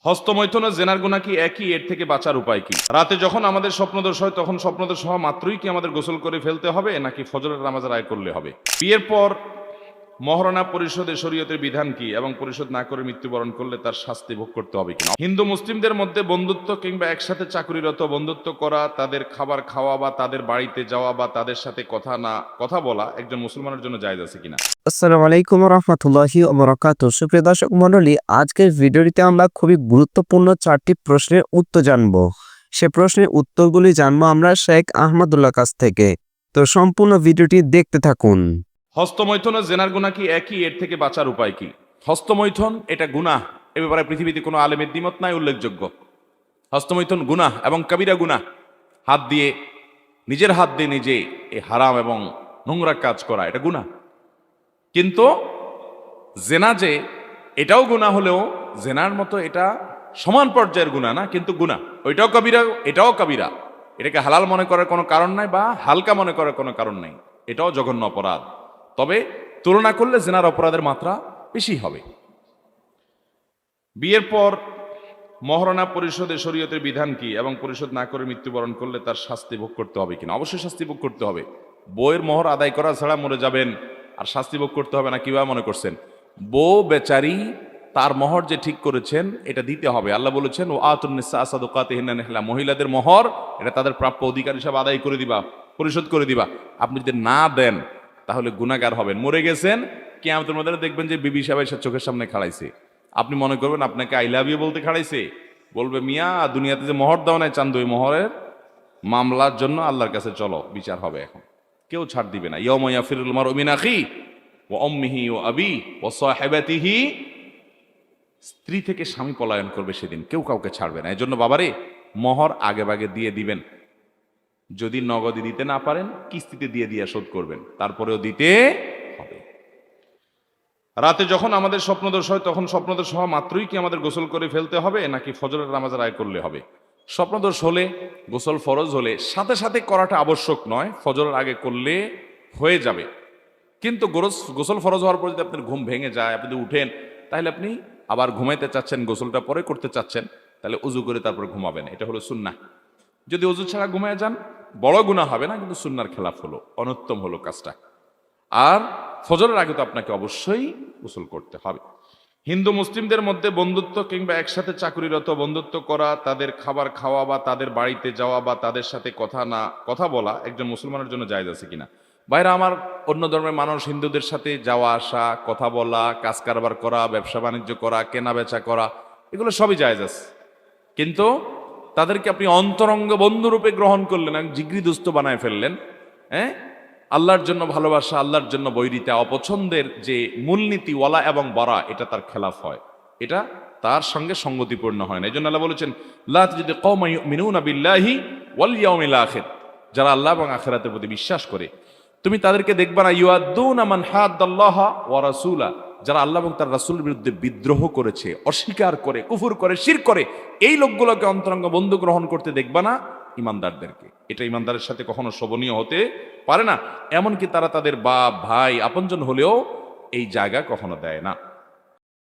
হস্তমৈথুন ও জেনার গুনাহ কি একই? এর থেকে বাঁচার উপায় কি? রাতে যখন আমাদের স্বপ্নদোষ হয় তখন স্বপ্নদোষ হওয়া মাত্রই কি আমাদের গোসল করে ফেলতে হবে নাকি ফজরের নামাজের আগে করলে হবে? বিয়ের পর মহারণা পরিশোধে শরীয়তের বিধান কি এবং পরিশোধ না করে মৃত্যুবরণ করলে তার শাস্তি ভোগ করতে হবে কিনা? হিন্দু মুসলিমদের মধ্যে বন্ধুত্ব কিংবা একসাথে চাকরিরত বন্ধুত্ব করা, তাদের খাবার খাওয়া বা তাদের বাড়িতে যাওয়া বা তাদের সাথে কথা বলা একজন মুসলমানের জন্য জায়েজ আছে কিনা? আসসালামু আলাইকুম রহমতুল্লাহি ওয়া বারাকাতুহু। সুপ্রিয় দর্শক মণ্ডলী, আজকের ভিডিওটিতে আমরা খুবই গুরুত্বপূর্ণ 4টি প্রশ্নের উত্তর জানব। সে প্রশ্নের উত্তরগুলি জানবো আমরা শেখ আহমদুল্লাহ কাছ থেকে। তো সম্পূর্ণ ভিডিওটি দেখতে থাকুন। হস্তমৈথুন ও জেনার গুনাহ কি একই? এর থেকে বাঁচার উপায় কি? হস্তমৈথুন এটা গুনাহ, এ ব্যাপারে পৃথিবীতে কোনো আলেমের দ্বিমত নাই, উল্লেখযোগ্য। হস্তমৈথুন গুনাহ এবং কবিরা গুনাহ। নিজের হাত দিয়ে নিজে এই হারাম এবং নোংরা কাজ করা এটা গুনাহ। কিন্তু জেনা যে এটাও গুনাহ হলেও জেনার মতো এটা সমান পর্যায়ের গুনাহ না, কিন্তু গুনাহ। ওইটাও কবিরা, এটাও কবিরা। এটাকে হালাল মনে করার কোনো কারণ নাই বা হালকা মনে করার কোনো কারণ নেই। এটাও জঘন্য অপরাধ, তবে তুলনা করলে জেনার অপরাধের মাত্রা বেশি হবে। বিয়ের পর মহারণা পরিশোধে শরীয়তের বিধান কি এবং পরিশোধ না করে মৃত্যুবরণ করলে তার শাস্তি ভোগ করতে হবে কিনা? অবশ্যই শাস্তি ভোগ করতে হবে। বউয়ের মোহর আদায় করা ছাড়া মরে যাবেন আর শাস্তি ভোগ করতে হবে না, কিভাবে মনে করছেন? বউ বেচারি, তার মোহর যে ঠিক করেছেন এটা দিতে হবে। আল্লাহ বলেছেন ও আতুন্নিসা সাদুকাতিহিন্না নিহলা, মহিলাদের মোহর এটা তাদের প্রাপ্য অধিকার হিসাবে আদায় করে দিবা, পরিশোধ করে দিবা। আপনি যদি না দেন তাহলে গুনাহগার হবেন। মরে গেছেন, কিয়ামতের মধ্যে দেখবেন যে বিবি সাহেব এসে চোখের সামনে খাড়াইছে। আপনি মনে করবেন আপনাকে আই লাভ ইউ বলতে খাড়াইছে, বলবে মিয়া দুনিয়াতে যে মোহর দাও নাই চান্দু, ওই মোহরের মামলার জন্য আল্লাহর কাছে চলো, বিচার হবে। এখন কেউ ছাড় দিবে না। ইয়াউমা ইয়াফিরুল মারউ মিন আখি ওয়া উম্মিহি ওয়া আবি ওয়া সাহিবাতিহি, স্ত্রী থেকে স্বামী পলায়ন করবে সেদিন, কেউ কাউকে ছাড়বে না। এজন্য বাবারে মোহর আগে ভাগে দিয়ে দিবেন। যদি নগদে দিতে না পারেন কিস্তিতে দিয়ে শোধ করবেন, তারপরেও দিতে হবে। রাতে যখন আমাদের স্বপ্নদোষ হয় তখন স্বপ্নদোষ হওয়া মাত্রই কি আমাদের গোসল করে ফেলতে হবে নাকি ফজরের নামাজের আগে করলে হবে? স্বপ্নদোষ হলে, গোসল ফরজ হলে সাথে সাথে করাটা আবশ্যক নয়, ফজরের আগে করলে হয়ে যাবে। কিন্তু গোসল ফরজ হওয়ার পর যদি আপনার ঘুম ভেঙে যায়, আপনি যদি উঠেন, তাহলে আপনি আবার ঘুমাইতে চাচ্ছেন, গোসলটা পরে করতে চাচ্ছেন, তাহলে উজু করে তারপর ঘুমাবেন। এটা হলো সুন্নাহ। যদি উজু ছাড়া ঘুমায় যান বড় গুনাহ হবে না, কিন্তু সুন্নাহর খেলাফ হলো, অনুত্তম হলো কাজটা। আর ফজরের আগে তো আপনাকে অবশ্যই গোসল করতে হবে। হিন্দু মুসলিমদের মধ্যে বন্ধুত্ব কিংবা একসাথে চাকরিরত বন্ধুত্ব করা, তাদের খাবার খাওয়া বা তাদের বাড়িতে যাওয়া বা তাদের সাথে কথা বলা একজন মুসলমানের জন্য জায়েজ আছে কিনা? বাইরে আমার অন্য ধর্মের মানুষ হিন্দুদের সাথে যাওয়া আসা, কথা বলা, কাজ কারবার করা, ব্যবসা বাণিজ্য করা, কেনা বেচা করা, এগুলো সবই জায়েজ আছে। কিন্তু তাদেরকে আপনি অন্তরঙ্গ বন্ধুরূপে গ্রহণ করলেন, জিগরি দোস্ত বানায় ফেললেন। হ্যাঁ, আল্লাহর জন্য ভালোবাসা, আল্লাহর জন্য বৈরিতা, অপছন্দের যে মূলনীতি ওয়ালা এবং বারা, এটা তার খেলাফ হয়, এটা তার সঙ্গে সঙ্গতিপূর্ণ হয় না। এই জন্য আল্লাহ বলেছেন লা তাজিদু কওমান ইউমিনুনা বিল্লাহি ওয়াল ইয়াউমিল আখির, যারা আল্লাহ এবং আখিরাতের প্রতি বিশ্বাস করে তুমি তাদেরকে দেখবা না ইউআদ্দুনা মান হাদ্দাল্লাহ ওয়া রাসূলা, যারা আল্লাহ এবং তার রাসূলের বিরুদ্ধে বিদ্রোহ করেছে, অস্বীকার করে, কুফর করে, শিরক করে, এই লোকগুলোকে অন্তরঙ্গ বন্ধু গ্রহণ করতে দেখবা না ইমানদারদেরকে। এটা ইমানদারের সাথে কখনো শোভনীয় হতে পারে না। এমনকি তারা তাদের বাপ ভাই আপনজন হলেও এই জায়গা কখনো দেয় না।